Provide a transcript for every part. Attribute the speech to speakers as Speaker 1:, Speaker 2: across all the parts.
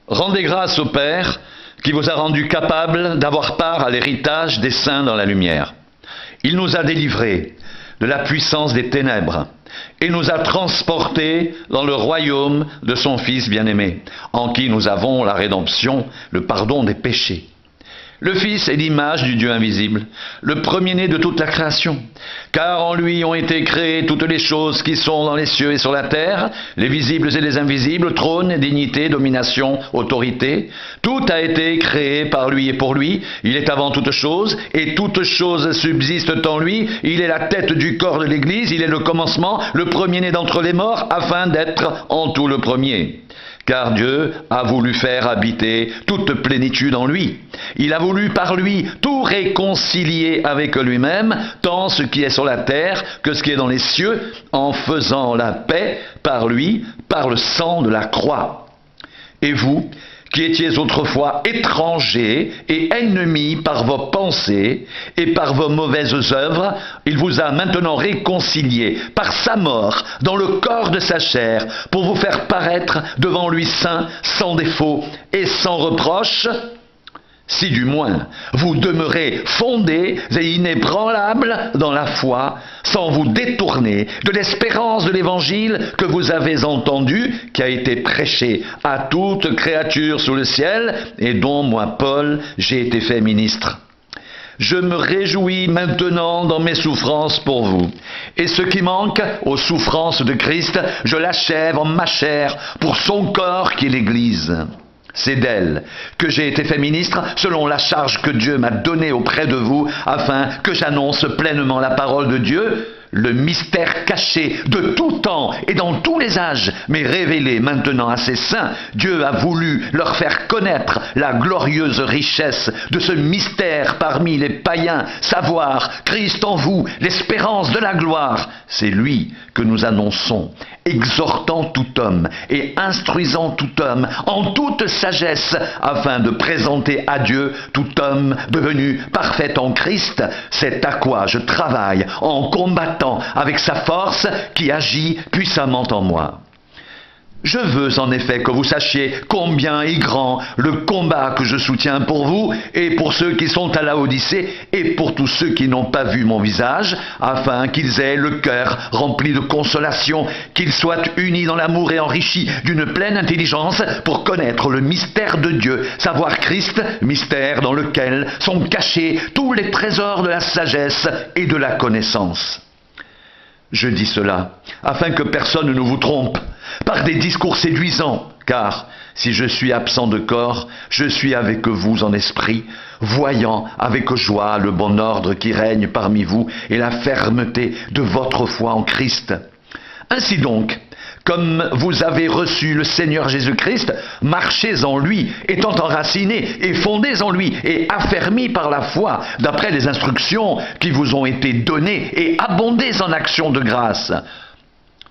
Speaker 1: Rendez grâce au Père qui vous a rendu capable d'avoir part à l'héritage des saints dans la lumière. Il nous a délivrés de la puissance des ténèbres et nous a transportés dans le royaume de son Fils bien-aimé, en qui nous avons la rédemption, le pardon des péchés. Le Fils est l'image du Dieu invisible, le premier-né de toute la création, car en lui ont été créées toutes les choses qui sont dans les cieux et sur la terre, les visibles et les invisibles, trônes, dignités, domination, autorité. Tout a été créé par lui et pour lui. Il est avant toute chose, et toutes choses subsistent en lui. Il est la tête du corps de l'Église, il est le commencement, le premier-né d'entre les morts, afin d'être en tout le premier. Car Dieu a voulu faire habiter toute plénitude en lui. Il a voulu par lui tout réconcilier avec lui-même, tant ce qui est sur la terre que ce qui est dans les cieux, en faisant la paix par lui, par le sang de la croix. Et vous, qui étiez autrefois étrangers et ennemis par vos pensées et par vos mauvaises œuvres, il vous a maintenant réconciliés par sa mort dans le corps de sa chair pour vous faire paraître devant lui saint, sans défaut et sans reproche, si du moins vous demeurez fondés et inébranlables dans la foi, sans vous détourner de l'espérance de l'Évangile que vous avez entendu, qui a été prêché à toute créature sous le ciel, et dont moi, Paul, j'ai été fait ministre. Je me réjouis maintenant dans mes souffrances pour vous. Et ce qui manque aux souffrances de Christ, je l'achève en ma chair pour son corps qui est l'Église. C'est d'elle que j'ai été fait ministre selon la charge que Dieu m'a donnée auprès de vous, afin que j'annonce pleinement la parole de Dieu, le mystère caché de tout temps et dans tous les âges, mais révélé maintenant à ses saints. Dieu a voulu leur faire connaître la glorieuse richesse de ce mystère parmi les païens, savoir Christ en vous, l'espérance de la gloire. C'est lui que nous annonçons, exhortant tout homme et instruisant tout homme en toute sagesse, afin de présenter à Dieu tout homme devenu parfait en Christ. C'est à quoi je travaille en combattant avec sa force qui agit puissamment en moi. Je veux en effet que vous sachiez combien est grand le combat que je soutiens pour vous et pour ceux qui sont à Laodicée et pour tous ceux qui n'ont pas vu mon visage, afin qu'ils aient le cœur rempli de consolation, qu'ils soient unis dans l'amour et enrichis d'une pleine intelligence pour connaître le mystère de Dieu, savoir Christ, mystère dans lequel sont cachés tous les trésors de la sagesse et de la connaissance. Je dis cela afin que personne ne vous trompe par des discours séduisants, car si je suis absent de corps, je suis avec vous en esprit, voyant avec joie le bon ordre qui règne parmi vous et la fermeté de votre foi en Christ. Ainsi donc, comme vous avez reçu le Seigneur Jésus-Christ, marchez en lui, étant enracinés et fondés en lui et affermis par la foi, d'après les instructions qui vous ont été données, et abondez en actions de grâce.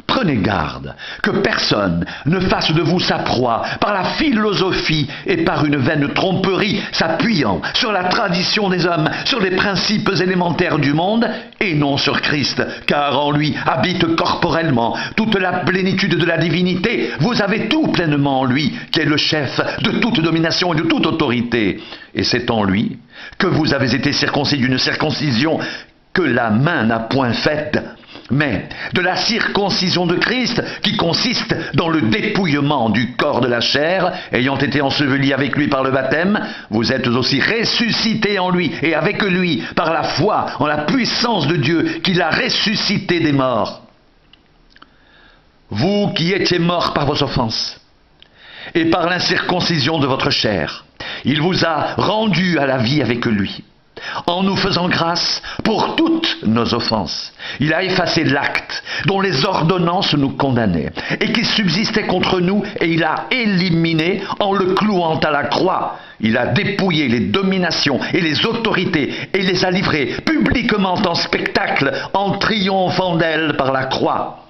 Speaker 1: Prenez garde que personne ne fasse de vous sa proie par la philosophie et par une vaine tromperie s'appuyant sur la tradition des hommes, sur les principes élémentaires du monde et non sur Christ, car en lui habite corporellement toute la plénitude de la divinité. Vous avez tout pleinement en lui, qui est le chef de toute domination et de toute autorité. Et c'est en lui que vous avez été circoncis d'une circoncision que la main n'a point faite, mais de la circoncision de Christ, qui consiste dans le dépouillement du corps de la chair, ayant été ensevelis avec lui par le baptême, vous êtes aussi ressuscités en lui et avec lui par la foi en la puissance de Dieu qui l'a ressuscité des morts. Vous qui étiez morts par vos offenses et par l'incirconcision de votre chair, il vous a rendus à la vie avec lui, en nous faisant grâce pour toutes nos offenses. Il a effacé l'acte dont les ordonnances nous condamnaient et qui subsistait contre nous, et il a éliminé en le clouant à la croix. Il a dépouillé les dominations et les autorités et les a livrées publiquement en spectacle en triomphant d'elles par la croix.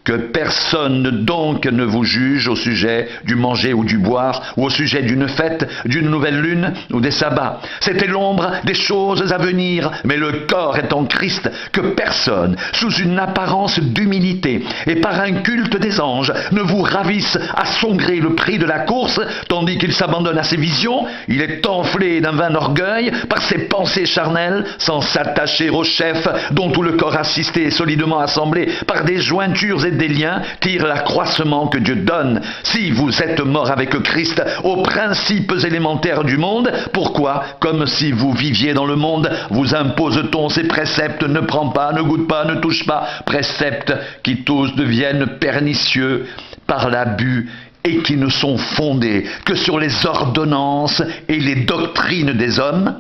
Speaker 1: Que personne donc ne vous juge au sujet du manger ou du boire, ou au sujet d'une fête, d'une nouvelle lune ou des sabbats. C'était l'ombre des choses à venir, mais le corps est en Christ. Que personne, sous une apparence d'humilité et par un culte des anges, ne vous ravisse à son gré le prix de la course, tandis qu'il s'abandonne à ses visions. Il est enflé d'un vain orgueil par ses pensées charnelles, sans s'attacher au chef dont tout le corps assisté est solidement assemblé par des jointures et des liens, tire l'accroissement que Dieu donne. Si vous êtes mort avec Christ aux principes élémentaires du monde, pourquoi, comme si vous viviez dans le monde, vous impose-t-on ces préceptes: ne prends pas, ne goûte pas, ne touche pas, préceptes qui tous deviennent pernicieux par l'abus et qui ne sont fondés que sur les ordonnances et les doctrines des hommes?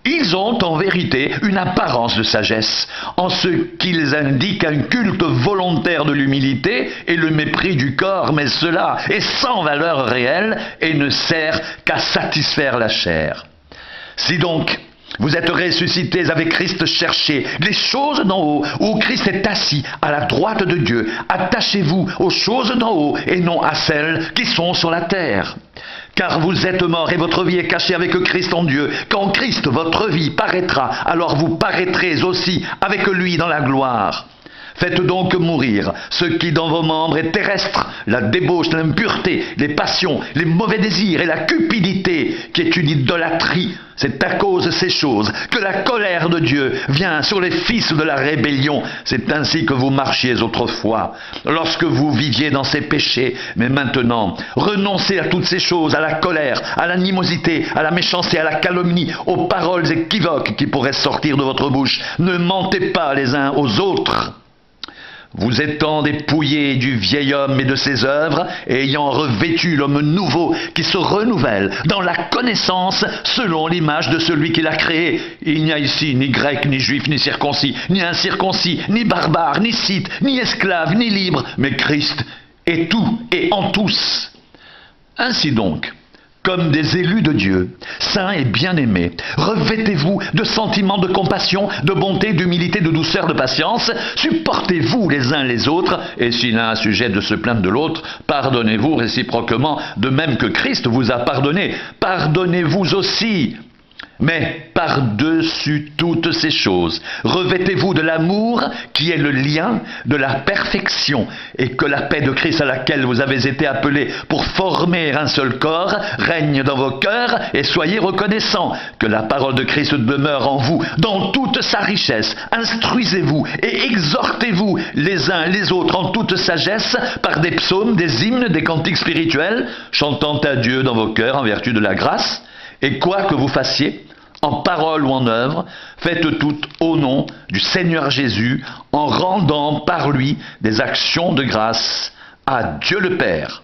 Speaker 1: Ils ont en vérité une apparence de sagesse, en ce qu'ils indiquent un culte volontaire de l'humilité et le mépris du corps, mais cela est sans valeur réelle et ne sert qu'à satisfaire la chair. Si donc vous êtes ressuscités avec Christ, cherchez les choses d'en haut, où Christ est assis à la droite de Dieu. Attachez-vous aux choses d'en haut et non à celles qui sont sur la terre. Car vous êtes morts et votre vie est cachée avec Christ en Dieu. Quand Christ, votre vie, paraîtra, alors vous paraîtrez aussi avec lui dans la gloire. Faites donc mourir ce qui dans vos membres est terrestre, la débauche, l'impureté, les passions, les mauvais désirs et la cupidité, qui est une idolâtrie. C'est à cause de ces choses que la colère de Dieu vient sur les fils de la rébellion. C'est ainsi que vous marchiez autrefois, lorsque vous viviez dans ces péchés. Mais maintenant, renoncez à toutes ces choses, à la colère, à l'animosité, à la méchanceté, à la calomnie, aux paroles équivoques qui pourraient sortir de votre bouche. Ne mentez pas les uns aux autres, vous étant dépouillés du vieil homme et de ses œuvres, et ayant revêtu l'homme nouveau qui se renouvelle dans la connaissance selon l'image de celui qui l'a créé. Il n'y a ici ni grec, ni juif, ni circoncis, ni incirconcis, ni barbare, ni scythe, ni esclave, ni libre, mais Christ est tout et en tous. Ainsi donc, comme des élus de Dieu, saints et bien-aimés, revêtez-vous de sentiments de compassion, de bonté, d'humilité, de douceur, de patience. Supportez-vous les uns les autres, et si l'un a sujet de se plaindre de l'autre, pardonnez-vous réciproquement, de même que Christ vous a pardonné. Pardonnez-vous aussi. Mais par-dessus toutes ces choses, revêtez-vous de l'amour qui est le lien de la perfection, et que la paix de Christ à laquelle vous avez été appelés pour former un seul corps règne dans vos cœurs, et soyez reconnaissants. Que la parole de Christ demeure en vous dans toute sa richesse. Instruisez-vous et exhortez-vous les uns les autres en toute sagesse par des psaumes, des hymnes, des cantiques spirituels, chantant à Dieu dans vos cœurs en vertu de la grâce. Et quoi que vous fassiez, en parole ou en œuvre, faites tout au nom du Seigneur Jésus, en rendant par lui des actions de grâce à Dieu le Père.